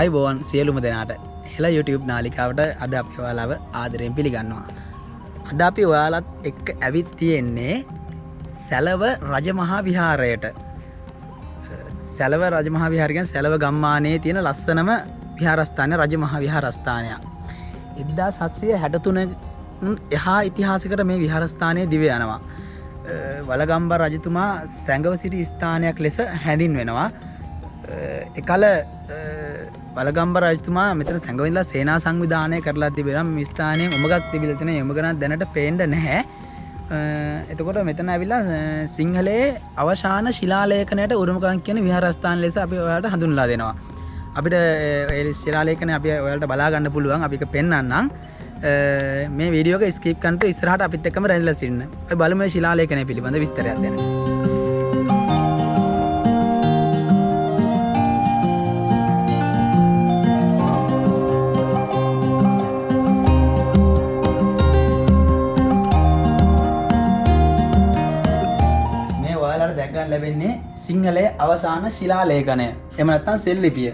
ආයුබෝවන් සියලුම දෙනාට හෙළ YouTube නාලිකාවට අද අපි ඔයාලව ආදරයෙන් පිළිගන්නවා. අද අපි ඔයාලත් එක්ක ඇවිත් තියෙන්නේ සැලව රජමහා විහාරයට. සැලව රජමහා විහාරය කියන්නේ සැලව ගම්මානයේ තියෙන ලස්සනම විහාරස්ථානය රජමහා විහාරස්ථානයක්. 1763 එහා ඉතිහාසයකට මේ විහාරස්ථානයේ දිව යනවා. වලගම්බා රජතුමා සැඟව සිටි ස්ථානයක් ලෙස හැඳින්වෙනවා. එකල වලගම්බා රජතුමා මෙතන සැඟව ඉඳලා සේනා සංවිධානය කරලා තිබෙනවා. මේ ස්ථානයේ උමගක් තිබිලා තියෙන යමුගණන් දැනට පේන්න නැහැ. එතකොට මෙතන ඇවිල්ලා සිංහලයේ අවශාන ශිලාලේඛනයට උරුමකම් කියන විහාරස්ථාන ලෙස අපි ඔයාලට හඳුන්වලා දෙනවා. අපිට ඒ ශිලාලේඛනය අපි ඔයාලට බලා ගන්න පුළුවන්. අපි ඒක පෙන්වන්නම්. මේ වීඩියෝ එක ස්කිප් කරන්න තු ඉස්සරහට අපිත් එක්කම රැඳිලා සිටින්න. අපි බලමු මේ ශිලාලේඛනය පිළිබඳ විස්තරයක් දෙන්න. මේ ඔයාලට දැක ගන්න ලැබෙන්නේ සිංහලයේ අවසාන ශිලාලේඛනය. එහෙම නැත්නම් සෙල් ලිපිය.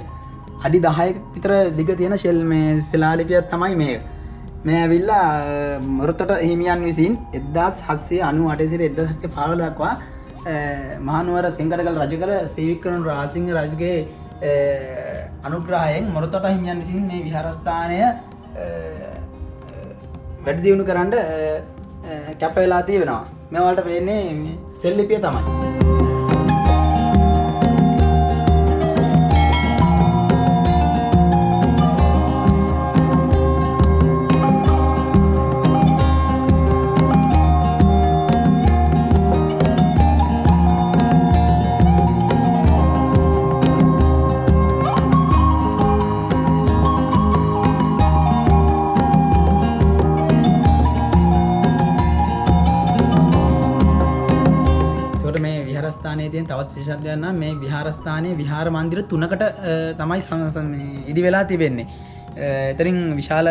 අඩි 10ක විතර දිග තියෙන මේ ශිලාලිපියක් තමයි මේක. මේ ඇවිල්ලා මොරතොට හිමියන් විසින් 1798 සිට 1715 දක්වා මහනුවර සිංහලගල රජකල ශ්‍රී වික්‍රම රාජසිංහ රජුගේ අනුග්‍රහයෙන් මොරතොට හිමියන් විසින් මේ විහාරස්ථානය වැඩි දියුණු කරන්න කැප වෙලා තියෙනවා. මේ වලට වෙන්නේ සෙල් ලිපිය තමයි. විහාරස්ථානයේ තියෙන තවත් විශේෂත්වයක් නම් මේ විහාරස්ථානයේ විහාර මන්දිර 3කට තමයි ඉදි වෙලා තිබෙන්නේ. එතනින් විශාල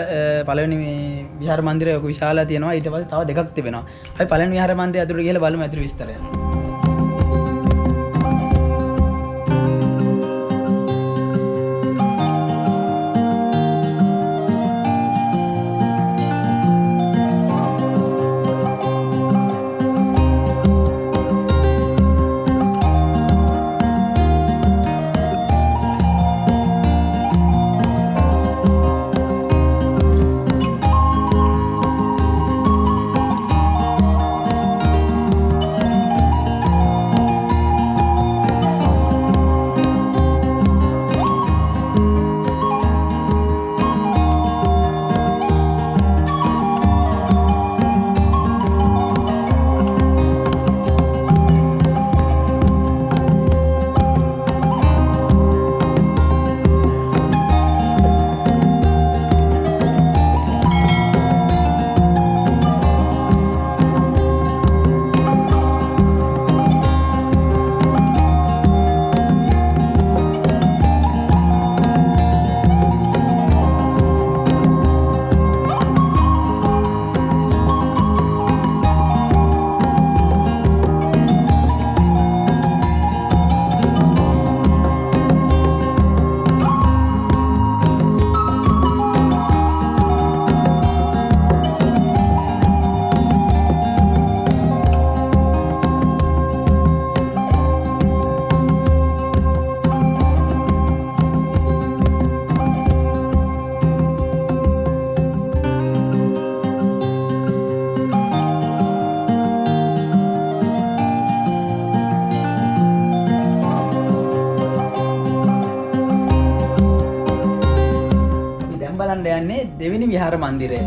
පළවෙනි මේ විහාර මන්දිරය ඔක විශාල තියෙනවා. ඊට පස්සේ තව දෙකක් තිබෙනවා. අපි පළවෙනි විහාර මන්දිරය ඇතුළට ගිහලා බලමු ඇතුළේ විස්තරය. බලන්න යන්නේ දෙවෙනි විහාර මන්දිරය.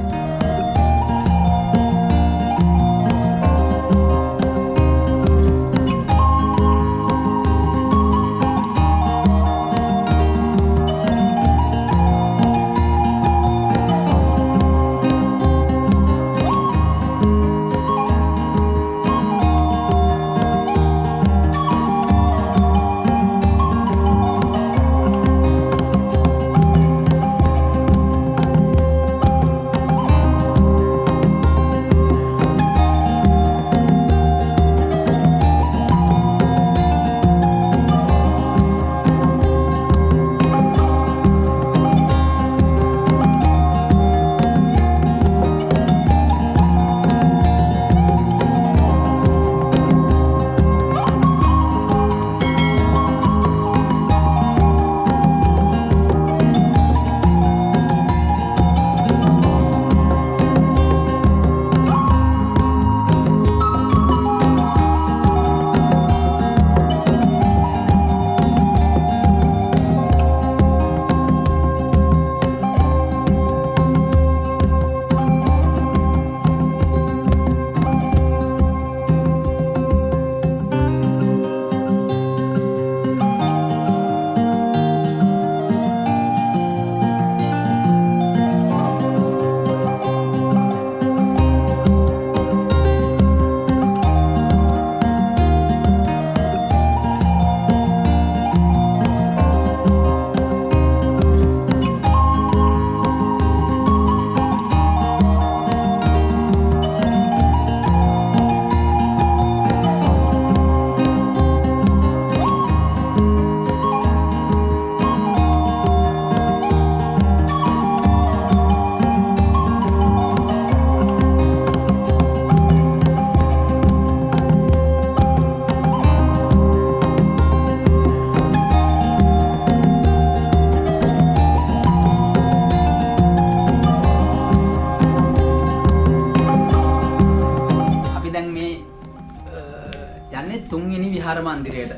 මන්දිරයට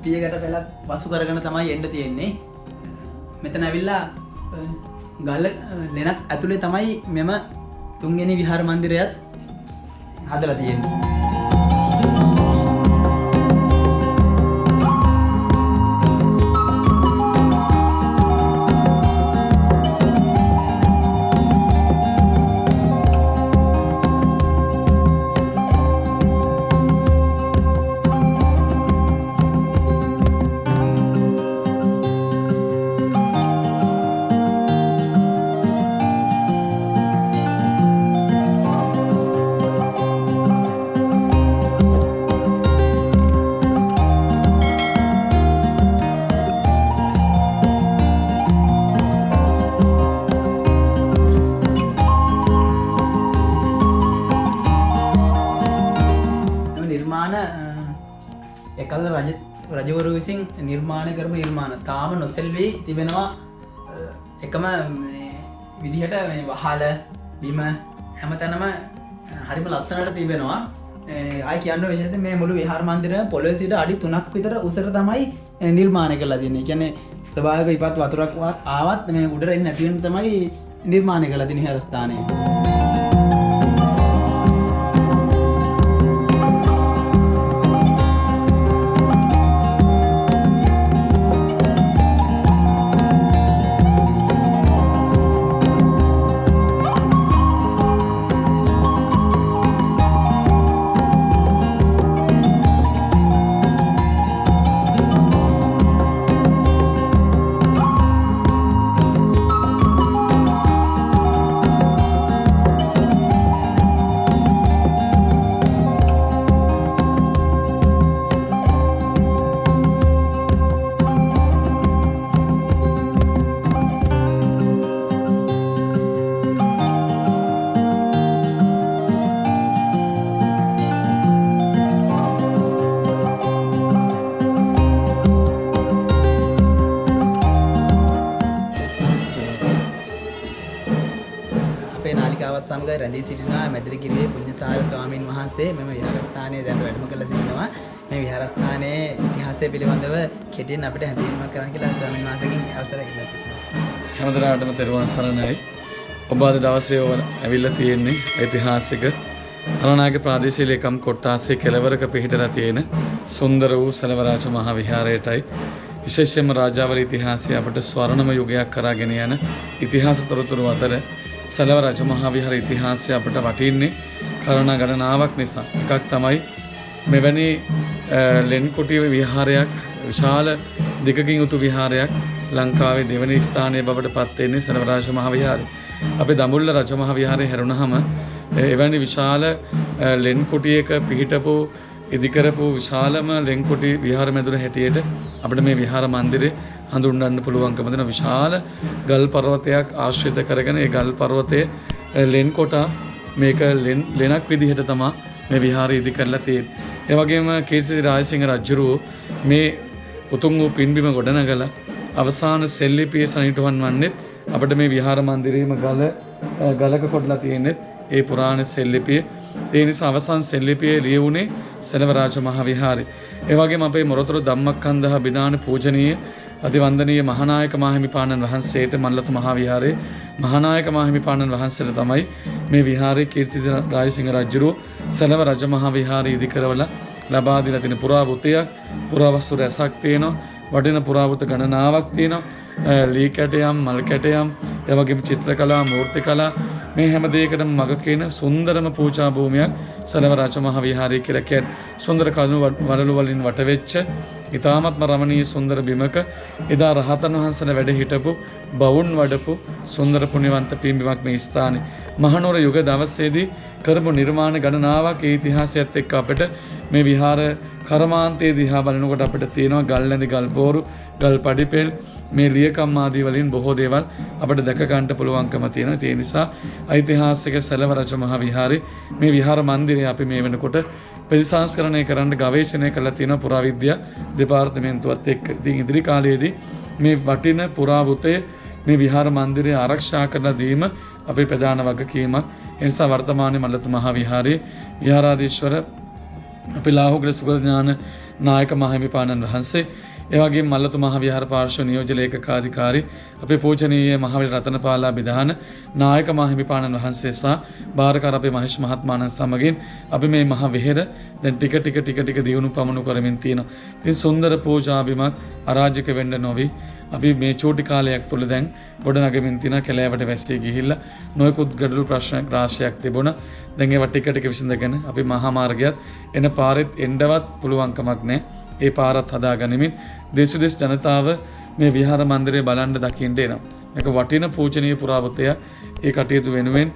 පියකට පෙළක් වසු කරගෙන තමයි එන්න තියෙන්නේ. මෙතන ඇවිල්ලා ගල ලෙනක් ඇතුලේ තමයි මෙම තුන්වෙනි විහාර මන්දිරයත් හදලා තියෙන්නේ. එකල්ල රජවරු විසින් නිර්මාණය කරපු නිර්මාණ තාම නොසෙල්වී තිබෙනවා. එකම විදිහට වහල බිම හැමතැනම හරිම ලස්සනට තිබෙනවා. ආයි කියන්න විශේෂයෙන් මේ මුළු විහාර මන්දිරය පොළොවේ සිට අඩි 3ක් විතර උසට තමයි නිර්මාණය කරලා තියෙන්නේ. කියන්නේ ස්වභාවික ඉපත් වතුරක් ආවත් මේ උඩට එන්නේ නැති වෙන තමයි නිර්මාණය කරලා තියෙන විහාර ස්ථානය. නාලිකාවත් සමග රැඳී සිටිනා මැදිරිගිරියේ පුණ්‍යසාර ස්වාමීන් වහන්සේ මෙම විහාරස්ථානයේ දැන් වැඩම කළ සිටිනවා. මේ විහාරස්ථානයේ ඉතිහාසය පිළිබඳව කෙටියෙන් අපිට හැඳින්වීමක් කරන්න කියලා ස්වාමීන් වහන්සේගෙන් අවසරයි ඉල්ලා සිටිනවා. හැමදෙනාටම තෙරුවන් සරණයි. ඔබ අද දවසේ ඇවිල්ලා තියෙන්නේ ඓතිහාසික අරණාගේ ප්‍රාදේශීය ලේකම් කොට්ටාසේ කෙළවරක පිහිටලා තියෙන සුන්දර වූ සලවරාජ මහ විහාරයටයි. විශේෂයෙන්ම රාජාවල ඉතිහාසය අපට ස්වර්ණම යුගයක් කරා ගෙන යන ඉතිහාස තොරතුරු අතර සලව රජ මහා විහාර ඉතිහාසය අපට වටින්නේ කාරණා ගණනාවක් නිසා. එකක් තමයි මෙවැනි ලෙන් කුටි විහාරයක්, විශාල දිගකින් යුතු විහාරයක් ලංකාවේ දෙවැනි ස්ථානයේ බවට පත් වෙන්නේ සලව රාජ මහා විහාරය. අපි දඹුල්ල රජ මහා විහාරය හැරුණාම එවැනි විශාල ලෙන් කුටියක පිහිටපු ඉදිකරපු විශාලම ලෙන් කුටි විහාර මැදුර හැටියට අපිට මේ විහාර මන්දිරේ හඳුන්වන්න පුළුවන්කම දෙන විශාල ගල් පර්වතයක් ආශ්‍රිත කරගෙන ඒ ගල් පර්වතයේ ලෙන් කොට මේක ලෙනක් විදිහට තමයි මේ විහාරය ඉදි කරලා තියෙන්නේ. ඒ වගේම කීර්තිසිරි රාජසිංහ රජුරෝ මේ උතුම් වූ පින්බිම ගොඩනගලා අවසාන සෙල්ලිපියේ සනිටුවන් වන්නේ අපිට මේ විහාර මන්දිරේම ගලක කොටලා තියෙන්නේ ඒ පුරාණ සෙල්ලිපිය. ඒ නිසා අවසන් සෙල්ලිපියේ ලියුනේ සලව රාජ මහ විහාරය. ඒ වගේම අපේ මොරටුරු ධම්මස්කන්ධ බිදාන පූජනීය අතිවන්දනීය මහානායක මාහිමිපාණන් වහන්සේට මල්ලතු මහා විහාරයේ මහානායක මාහිමිපාණන් වහන්සේට තමයි මේ විහාරයේ කීර්තිසිරි රාජසිංහ රජුරෝ සලව රජ මහා විහාරය ඉදි කරවලා ලබා දීලා තියෙන පුරාවෘතයක්, පුරාවස්තු රැසක් තියෙනවා, වටින පුරාවෘත ගණනාවක් තියෙනවා. ලී කැටයම්, මල් කැටයම්, ඒ වගේම චිත්‍රකලා, මූර්ති කලා මේ හැම දෙයකටම මග කියන සුන්දරම පූජා භූමියක් සලව රාජ මහ විහාරය කියලා කියන්නේ. සුන්දර කණු වලලු වලින් වටවෙච්ච ඉතාමත්ම රමණීය සුන්දර බිමක එදා රහතන් වහන්සේලා වැඩ හිටපු බවුන් වඩපු සුන්දර පුණ්‍යවන්ත පින්බිමක් මේ ස්ථානේ. මහනුවර යුග දවසේදී කරපු නිර්මාණ ගණනාවක් ඒ ඉතිහාසයත් එක්ක අපිට මේ විහාර කර්මාන්තයේ දිහා බලනකොට අපිට තියෙනවා ගල් නැඳි, ගල් බෝරු, ගල් පඩිපෙල් මේ ලියකම් ආදී වලින් බොහෝ දේවල් අපිට දැක ගන්නට පුළුවන්කම තියෙනවා. ඒ නිසා ඓතිහාසික සලව රජ මහ විහාරේ මේ විහාර මන්දිරය අපි මේ වෙනකොට ප්‍රතිසංස්කරණය කරන්න ගවේෂණය කරලා තියෙන පුරාවිද්‍යා දෙපාර්තමේන්තුවත් එක්ක. ඉතින් ඉදිරි කාලයේදී මේ වටින පුරාවෘතය මේ විහාර මන්දිරය ආරක්ෂා කරලා දීම අපේ ප්‍රධාන වගකීමක්. ඒ නිසා වර්තමානයේ මල්ලතු මහ විහාරයේ විහාරාධීශවර අපේ ලාහුගල සුගත ඥාන නායක මහිමිපාණන් වහන්සේ, ඒ වගේම මල්ලතු මහ විහාර පාර්ශ්ව නියෝජ්‍ය ලේකකාධිකාරී අපේ පූජනීය මහවිල රතනපාලා විධාන නායක මහිමිපාණන් වහන්සේ සහ භාරකාර අපේ මහේෂ් මහත්මයාණන් සමගින් අපි මේ මහ විහෙර දැන් ටික දියුණු පමනු කරමින් තියෙනවා. ඉතින් සුන්දර පූජාභිමත් අරාජික වෙන්න නොවි අපි මේ චූටි කාලයක් තුළ දැන් ගොඩනගමින් තියෙන කැලෑවට වැස්සී ගිහිල්ලා නොයෙකුත් ගඩොළු ප්‍රශ්න රාශියක් තිබුණා. දැන් ඒවා ටික විසඳගෙන අපි මහා මාර්ගයත් එන පාරෙත් එන්නවත් පුළුවන්කමක් නැහැ. ඒ පාරත් හදාගනිමින් දේශ ජනතාව මේ විහාර මන්දිරය බලන්න දකින්න එනවා. මේක වටින පූජනීය පුරාවෘත්තය. ඒ කටයුතු වෙනුවෙන්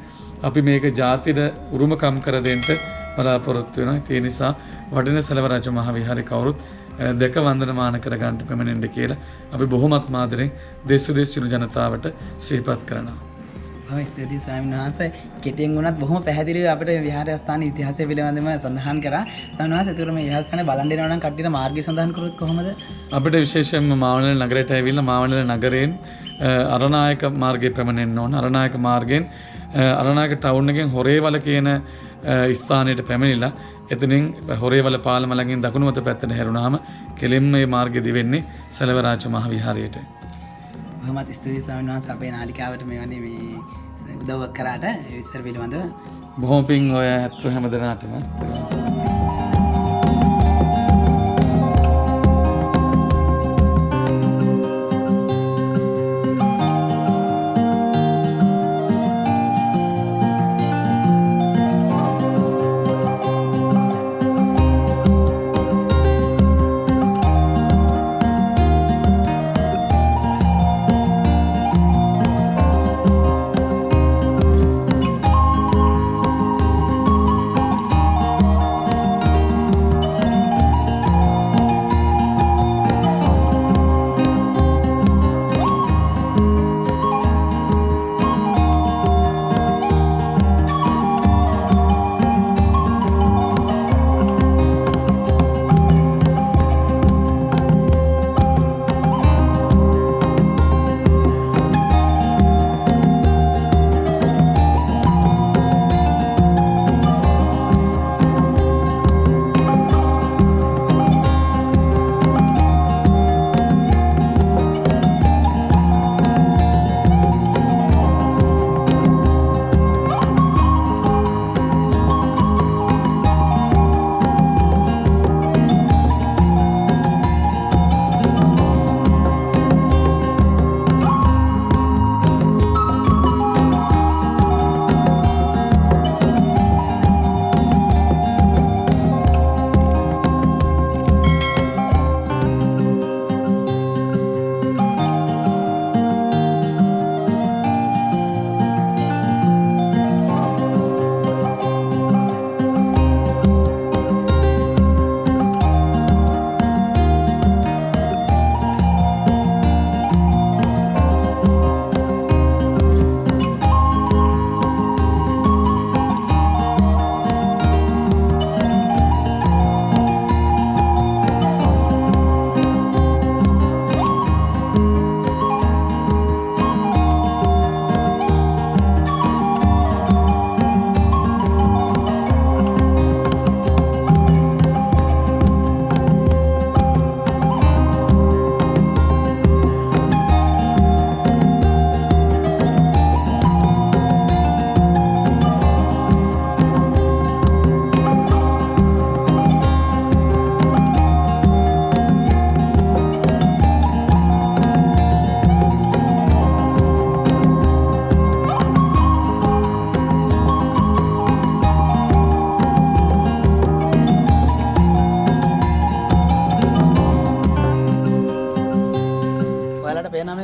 අපි මේක ජාතිර උරුමකම් කර දෙන්න බලාපොරොත්තු වෙනවා. ඒ නිසා වටින සැලවරාජ මහ විහාරේ කවුරුත් දෙක වන්දනමාන කර ගන්නට පැමිණෙන්න කියලා අපි බොහොමත් ආදරෙන් දේශ ජනතාවට සිහිපත් කරනවා. ස්තුතියි ස්වාමීන් වහන්සේ. කෙටියෙන් වුණත් බොහොම පැහැදිලිව අපිට විහාරස්ථානයේ ඉතිහාසය පිළිබඳව සඳහන් කරා. ස්වාමීන් වහන්සේ ඒතර මේ විහාරස්ථානේ බලන්න යනවා නම් කට්ටියට මාර්ගය සඳහන් කරොත් කොහොමද? අපිට විශේෂයෙන්ම මාවනල නගරයට ඇවිල්ලා මාවනල නගරයෙන් අරණායක මාර්ගයේ පැමිණෙන්න ඕන. අරණායක මාර්ගයෙන් අරණායක ටවුන් එකෙන් හොරේවල කියන ස්ථානයට පැමිණිලා එතනින් හොරේවල පාලම ළඟින් දකුණු අත පැත්තට හැරුණාම කෙලින්ම මේ මාර්ගය දිවෙන්නේ සැලවරාජ මහ විහාරයට. බොහොමත් ස්තුතියි ස්වාමීන් වහන්සේ අපේ නාලිකාවට මෙවැනි මේ උදව්වක් කරාට ඒ විස්තර පිළිබඳව. බොහොම පිං ඔය ඇත්තු හැම දෙනාටම.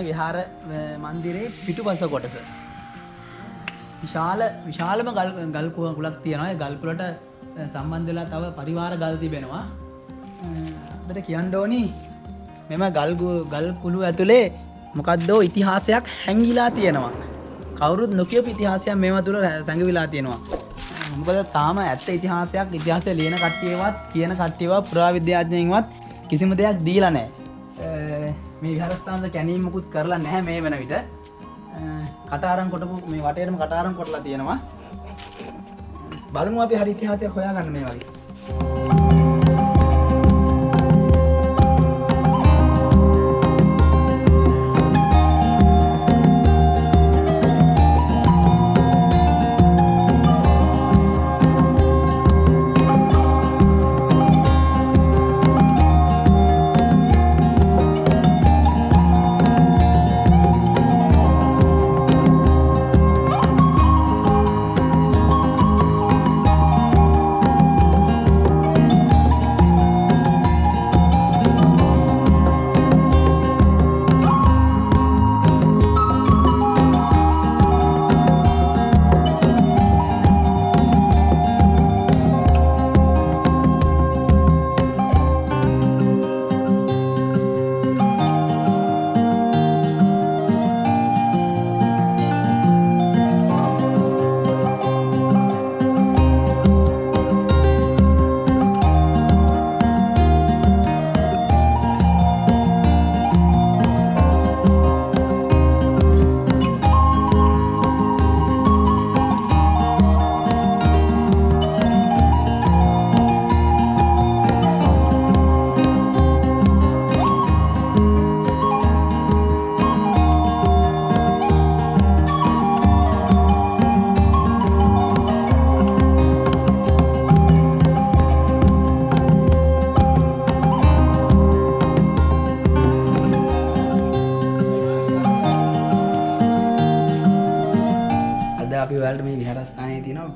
විහාර මන්දිරේ පිටුපස කොටස විශාලම ගල් කුලක් තියෙනවා. ඒ ගල් කුලට සම්බන්ධ වෙලා තව පරිවාර ගල් තිබෙනවා. අපිට කියන්න ඕනි මෙම ගල් කුළු ඇතුලේ මොකද්ද ඉතිහාසයක් හැංගිලා තියෙනවා. කවුරුත් නොකියපු ඉතිහාසයක් මේව තුල සැඟවිලා තියෙනවා. මොකද තාම ඇත්ත ඉතිහාසය ලියන කට්ටියවත් කියන කට්ටියවත් පුරාවිද්‍යාඥයින්වත් කිසිම දෙයක් දීලා නැහැ. මේ විහාරස්ථානවල කැණීම් මුකුත් කරලා නැහැ මේ වෙන විට. කටාරම් කොටපු මේ වටේටම කටාරම් කොටලා තියෙනවා. බලමු අපි හරි ඉතිහාසයක් හොයාගන්න මේ වගේ.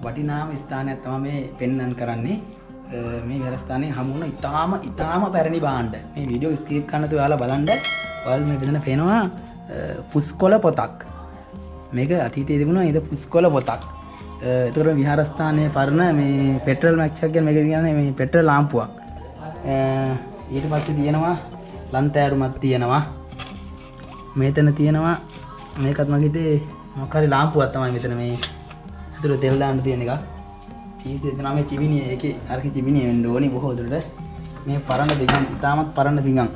වටිනාම ස්ථානයක් තමයි මේ පෙන්වන්න කරන්නේ. මේ විහාරස්ථානයේ හමු වුණ ඊටාම පැරණි භාණ්ඩ. මේ වීඩියෝ ස්කිප් කරන්න තු ඔයාලා බලන්න. ඔයාලා මේ මෙතන පේනවා පුස්කොළ පොතක්. මේක අතීතයේ තිබුණා ඉත පුස්කොළ පොතක්. එතකොට විහාරස්ථානයේ පරණ මේ පෙට්‍රල් මැක්ස් එක කියන්නේ මේක කියන්නේ මේ පෙට්‍රල් ලාම්පුවක්. ඊට පස්සේ තියෙනවා ලන්තෑරුමක් තියෙනවා. මෙතන තියෙනවා මේකත් මගේ හිතේ මොකක් හරි ලාම්පුවක් තමයි මෙතන මේ ඇතුළේ තෙල් දාන්න තියෙන එක. පීසෙ දෙනවා මේ චිමිනිය ඒකේ අරකේ චිමිනිය වෙන්න ඕනි බොහෝ දුරට. මේ පරණ පිඟන් ඉතාමත් පරණ පිඟන්.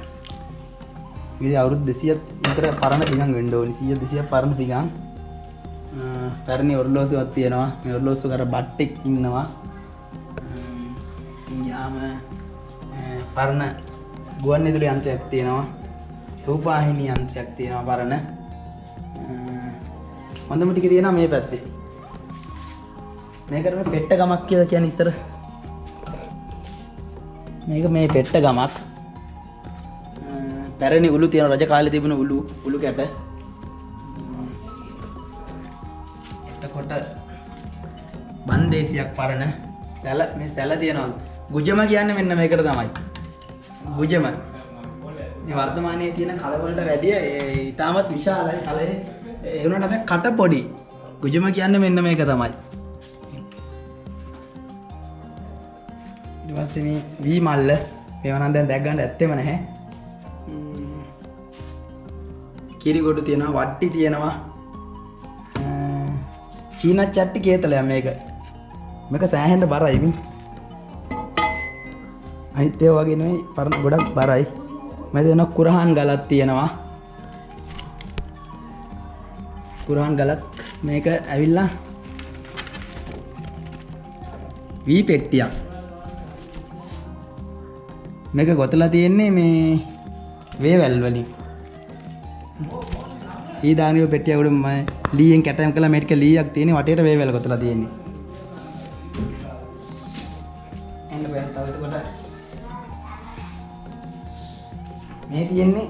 ඉතින් අවුරුදු 200ක් විතර පරණ පිඟන් වෙන්න ඕනි. 100 200ක් පරණ පිඟන්. පැරණි ඔරලෝසුවක් තියෙනවා. මේ ඔරලෝසුව කර බට්ටෙක් ඉන්නවා. යාම පරණ ගුවන් විදුලි යන්ත්‍රයක් තියෙනවා. රූපවාහිනී යන්ත්‍රයක් තියෙනවා පරණ. හොඳම ටික තියෙනවා මේ පැත්තේ. මේකට මේ පෙට්ට ගමක් කියලා කියන්නේ ඉස්සර. මේක මේ පෙට්ට ගමක්. පැරණි උළු තියෙන රජ කාලේ තිබුණ උළු කැට. එතකොට බන්දේසියක් පරණ මේ සැල තියෙනවා. ගුජම කියන්නේ මෙන්න මේකට තමයි. ගුජම. මේ වර්තමානයේ තියෙන කල වලට වැඩිය ඊටමත් විශාලයි කලේ. ඒ වුණාට අපි කට පොඩි. ගුජම කියන්නේ මෙන්න මේක තමයි. ඊට පස්සේ මේ වී මල්ල මේව නම් දැන් දැක් ගන්න ඇත්තෙම නැහැ. කිරිගොඩු තියෙනවා, වට්ටි තියෙනවා. චීන චට්ටි කේතලයක් මේක. මේක සෑහෙන්න බරයි මින්. අනිත් ඒවා වගේ නෙමෙයි පරණ ගොඩක් බරයි. මම දෙන කුරහන් ගලක් තියෙනවා. කුරහන් ගලක් මේක ඇවිල්ලා වී පෙට්ටියක්. මේක ගොතලා තියෙන්නේ මේ වේවැල් වලින්. ඊ දානිය පෙට්ටිය උඩ මම ලීයෙන් කැටම් කළා මේක ලීයක් තියෙන්නේ වටේට වේවැල් ගොතලා තියෙන්නේ. එන්න බෑ තව එතකොට මේ තියෙන්නේ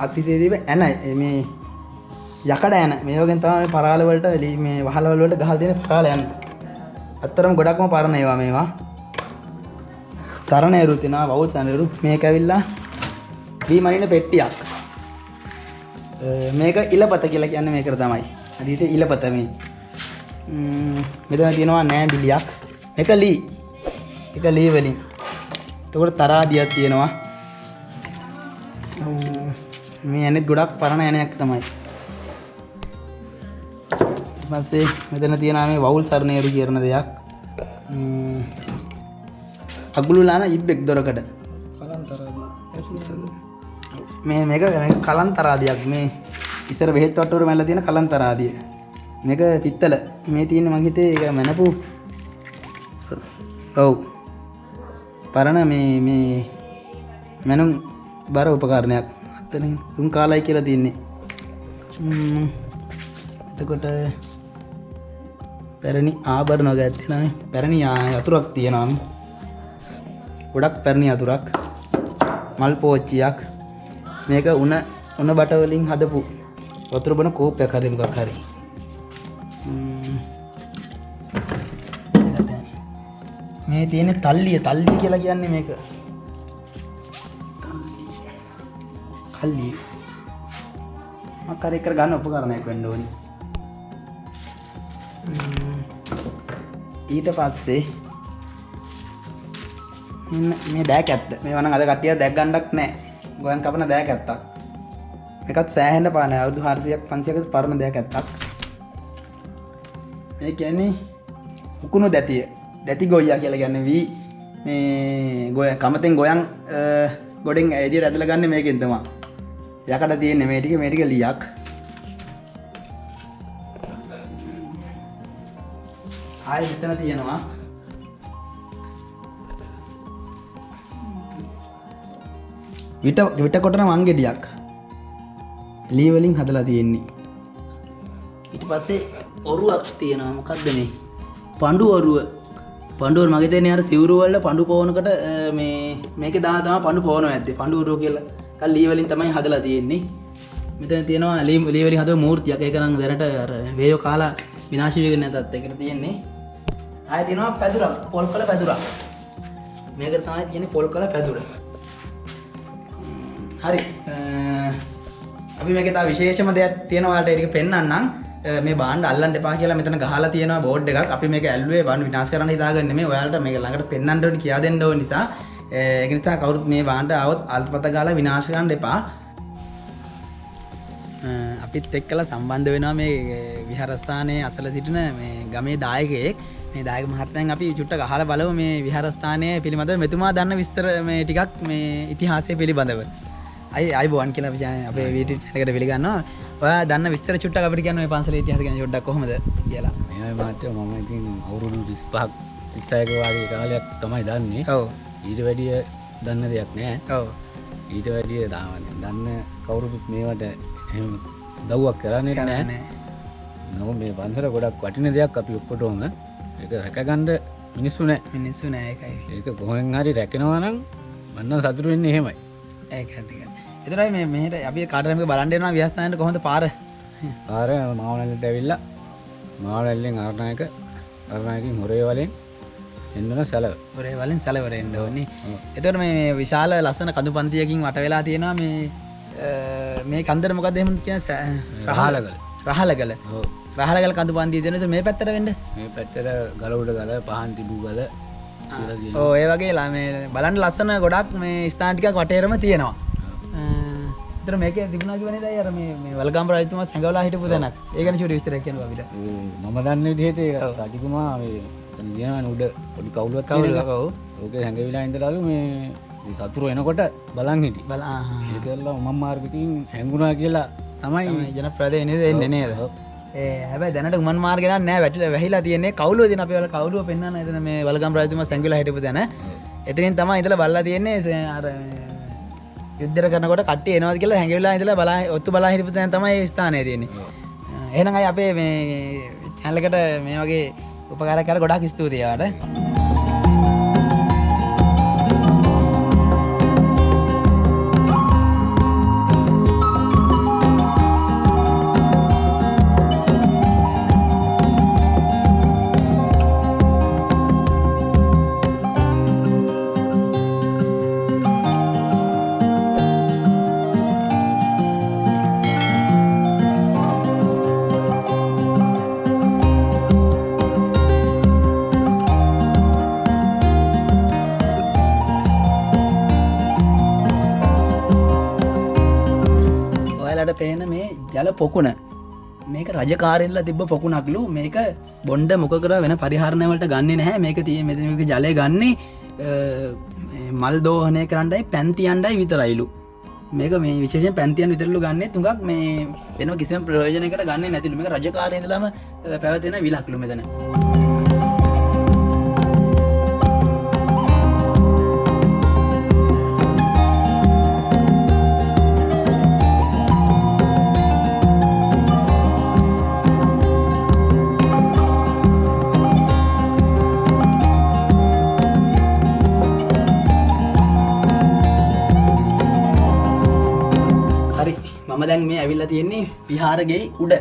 අතිතේදීව ඇන මේ යකඩ ඇන මේ වගේ තමයි පරාල වලට මේ වහලවල වලට ගහලා දෙන පරාල යන. අත්‍තරම ගොඩක්ම පරණ ඒවා මේවා. සරණේරු තියනවා වවුල් සරණේරු මේක ඇවිල්ලා වී මනින පෙට්ටියක්. මේක ඉලපත කියලා කියන්නේ මේකට තමයි. අදීට ඉලපත මේ. මෙතන තියෙනවා නෑ බිලියක්. මේක ලී. ඒක ලී වලින්. එතකොට තරාදියක් තියෙනවා. මේ ඇනෙත් ගොඩක් පරණ ඇණයක් තමයි. ඊට පස්සේ මෙතන තියෙනවා මේ වවුල් සරණේරු කියන දෙයක්. අගුළු ලාන ඉබ්බෙක් දොරකට. මේක කලන්තරාදියක්. මේ ඉස්සර බෙහෙත් වට්ටුවර මැල්ල තියෙන කලන්තරාදිය. මේක පිත්තල. මේ තියෙන්නේ මං හිතේ ඒක මැනපු. ඔව්. පරණ මේ මැනුම් බර උපකරණයක්. අතනින් 3 කාලයි කියලා තියෙන්නේ. එතකොට පැරණි ආභරණ වගේ තියෙනවා. පැරණි යතුරක් තියෙනවා. ගොඩක් පැරණි යතුරක්. මල් පෝච්චියක්. මේක උණ බට වලින් හදපු වතුර බොන කෝප්පයක් හරි මොකක් හරි. මේ තියෙන්නේ තල්ලිය කියලා කියන්නේ මේක. කල්ලිය. මක්කර එක්ක ගන්න උපකරණයක් වෙන්න ඕනි. ඊට පස්සේ මේ දෑකැත්ත. මේවා නම් අද කට්ටිය දැක් ගන්නක් නැහැ. ගෝයන් කපන දෑකැත්තක්. මේකත් සෑහෙන්න පාන අවුරුදු 400ක් 500ක පරණ දෑකැත්තක්. මේ කියන්නේ උකුණු දැතිය. දැති ගොයියා කියලා කියන්නේ වී මේ ගෝයන් කමතෙන් ගෝයන් ගොඩෙන් එදියට ඇදලා ගන්න මේකෙන් තමයි. යකඩ තියෙන්නේ මේ ටික ලියක්. ආයෙ මෙතන තියෙනවා විට කොටන වංගෙඩියක්. ලී වලින් හදලා තියෙන්නේ. ඊට පස්සේ ඔරුවක් තියෙනවා. මොකද්ද මේ? පඬු ඔරුව. පඬු ඔරුව මගේ දෙන්නේ අර සිවුරු වල පඬු පොවනකට මේකේ දාන තමයි පඬු පොවනවා ඇත්තේ. පඬු ඔරුව කියලා. කල් ලී වලින් තමයි හදලා තියෙන්නේ. මෙතන තියෙනවා ලී වලින් හදව මූර්තියක්. ඒක නම් දැනට අර වේයෝ කාලා විනාශ වෙන්නේ නැතත් ඒකට තියෙන්නේ. ආයෙ තියෙනවා පැදුරක් පොල් කළ පැදුරක්. මේකට තමයි තියෙන්නේ පොල් කළ පැදුර. හරි. අපි මේකේ තව විශේෂම දෙයක් තියෙනවා ඔයාලට ඒක පෙන්වන්නම්. මේ බාණ්ඩ අල්ලන්න එපා කියලා මෙතන ගහලා තියෙනවා බෝඩ් එකක්. අපි මේක ඇල්ලුවේ බාණ්ඩ විනාශ කරන්න හිතාගන්නේ නෙමෙයි. ඔයාලට මේක ළඟට පෙන්වන්න ඕනේ කියා දෙන්න ඕන නිසා ඒක නිසා කවුරුත් මේ බාණ්ඩ આવොත් අල්පත ගාලා විනාශ කරන්න එපා. අපිත් එක්කලා සම්බන්ධ වෙනවා මේ විහාරස්ථානයේ අසල සිටින මේ ගමේ දායකයෙක්. මේ දායක මහත්මයන් අපි චුට්ටක් අහලා බලමු මේ විහාරස්ථානයේ පිළිබඳව මෙතුමා දන්න විස්තර මේ ටිකක් මේ ඉතිහාසය පිළිබඳව. අයිබෝන් කියලා අපි අපේ YouTube channel එකට පිළිගන්නවා. ඔයා දන්න විස්තර චුට්ටක් අපිට කියන්න මේ පන්සලේ ඉතිහාසය ගැන චුට්ටක් කොහොමද කියලා. මේ මාත්‍ය මම ඉතින් අවුරුදු 35ක් 36ක වගේ කාලයක් තමයි දන්නේ. ඔව්. ඊට වැඩිය දන්න දෙයක් නෑ. ඔව්. ඊට වැඩිය දන්න කවුරුත් මේවට එහෙම දව්වක් කරන්නේ නෑ. නෝ මේ පන්සල ගොඩක් වටින දෙයක් අපි ඔක්කොටම ඒක රැකගන්න මිනිස්සු නෑ. මිනිස්සු නෑ ඒකයි. ඒක කොහෙන් හරි රැකෙනවා නම් මන්න සතුටු වෙන්නේ එහෙමයි. ඒක හරි. එතනයි මේ මෙහෙට අපි කාටද මේක බලන්න යනවා විහාරස්ථානයට කොහොමද පාර? පාර මාවනල්ලට ඇවිල්ලා මාවනල්ලෙන් අරණායකින් හොරේ වලින් එන්න සැලව. හොරේ වලින් සැලවර එන්න ඕනේ. එතකොට මේ විශාල ලස්සන කඳු පන්තියකින් වට වෙලා තියෙනවා මේ කන්දර මොකක්ද එහෙම කියන්නේ රහලගල. රහලගල. ඔව්. රහලගල කඳු පන්තිය දෙන මේ පැත්තට වෙන්න. මේ පැත්තට ගල උඩ ගල පහන් තිබු ගල කියලා කියනවා. ඔව් ඒ වගේ මේ බලන්න ලස්සන ගොඩක් මේ ස්ථාන ටිකක් වටේරම තියෙනවා. ඒතර මේකේ තිබුණා කියන්නේ දැන් අර මේ වලගම්බ රජතුමා සැඟවලා හිටපු තැනක්. ඒ ගැන චූටි විස්තරයක් කියන්න අපිට. මම දන්න විදිහට ඒ රජතුමා මේ කියනවනේ උඩ පොඩි කවුලක් කවුලක් ඔව්. ඕකේ හැංගවිලා ඉඳලාලු මේ සතුරු එනකොට බලන් හිටි. ඒකල්ලා මම මාර්ගකින් හැංගුණා කියලා තමයි ජනප්‍රදේ එන්නේ නේද? හැබැයි දැනට උමන් මාර්ගය නෑ වැහිලා තියෙන්නේ කවුලුව දෙන අපි වල කවුලුව පෙන්වන්න එතන මේ වලගම් රජතුමා සැඟවිලා හිටපු තැන. එතනින් තමයි ඉඳලා බලලා තියෙන්නේ අර යුද්ධර කරනකොට කට්ටිය එනවාද කියලා හැංගවිලා ඉඳලා බලා ඔත්තු බලා හිටපු තැන තමයි ඒ ස්ථානය තියෙන්නේ. එහෙනම් අය අපේ මේ channel එකට මේ වගේ උපකාරයක් කරලා ගොඩාක් ස්තුතියි යාට. පේන මේ ජල පොකුණ මේක රජකාරයෙන්ලා තිබ්බ පොකුණක්ලු. මේක බොණ්ඩ මොක කර වෙන පරිහරණය වලට ගන්නෙ නැහැ. මේක තියෙන්නේ මෙතන මේක ජලය ගන්නෙ මල් දෝහණය කරන්නයි පැන් තියන්නයි විතරයිලු. මේක මේ විශේෂයෙන් පැන් තියන්න විතරලු ගන්නෙ. තුඟක් මේ වෙන කිසිම ප්‍රයෝජනයකට ගන්නෙ නැතිලු. මේක රජකාරයෙන්ලාම පැවතෙන විලක්ලු මෙතන. මම දැන් මේ ඇවිල්ලා තියෙන්නේ විහාරගෙයි උඩ.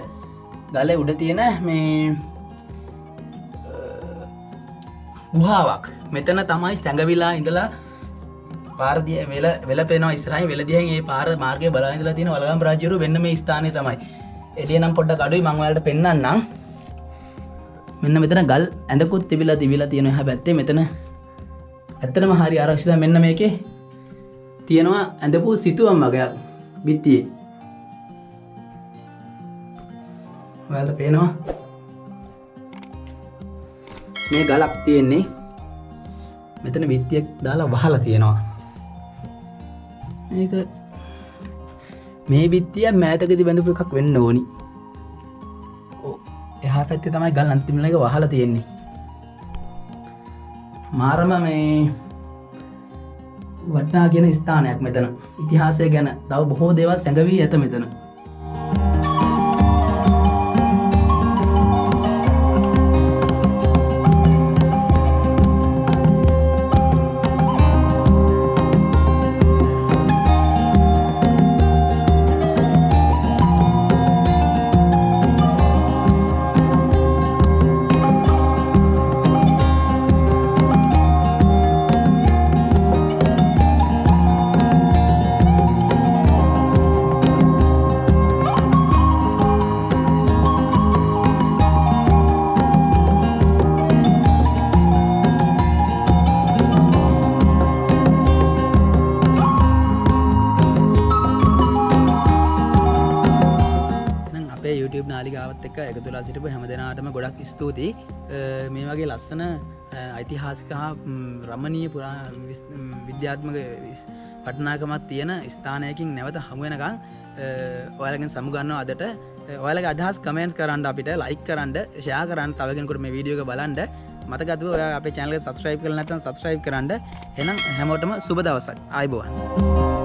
ගලේ උඩ තියෙන මේ ගුහාවක්. මෙතන තමයි සැඟවිලා ඉඳලා පාර දිහා වෙල පේනවා ඉස්සරහින් වෙල දිහෙන් මේ පාර මාර්ගය බලා ඉඳලා තියෙන වලගම් රාජ්‍යරු වෙන්න මේ ස්ථානේ තමයි. එළිය නම් පොඩ්ඩක් අඩුයි මම ඔයාලට පෙන්නන්නම්. මෙන්න මෙතන ගල් ඇඳකුත් තිබිලා තියෙන එහා පැත්තේ මෙතන ඇත්තටම හරි ආරක්ෂිතයි. මෙන්න මේකේ තියෙනවා ඇඳපු සිතුවම් වගේක් බිත්තියේ. ඔයාලට පේනවා මේ ගලක් තියෙන්නේ මෙතන බිත්තියක් දාලා වහලා තියෙනවා. මේක මේ බිත්තිය මෑතකදී බඳපු එකක් වෙන්න ඕනි. ඔව් එහා පැත්තේ තමයි ගල් අන්තිම එක වහලා තියෙන්නේ. මාරම මේ වටිනා කියන ස්ථානයක් මෙතන. ඉතිහාසය ගැන තව බොහෝ දේවල් සැඟවී ඇත මෙතන. එකතුලා සිටපු හැම දෙනාටම ගොඩක් ස්තුතියි. මේ වගේ ලස්සන ඓතිහාසික හා රමණීය විද්‍යාත්මක වටිනාකමක් තියෙන ස්ථානයකින් නැවත හමු වෙනකන් ඔයාලගෙන් සමුගන්නවා අදට. ඔයාලගේ අදහස් කමෙන්ට්ස් කරන්න, අපිට ලයික් කරන්න, ෂෙයා කරන්න, තව කෙනෙකුට මේ වීඩියෝ එක බලන්න. මතකද ඔයා අපේ channel එක subscribe කරලා නැත්නම් subscribe කරන්න. එහෙනම් හැමෝටම සුබ දවසක්. ආයුබෝවන්.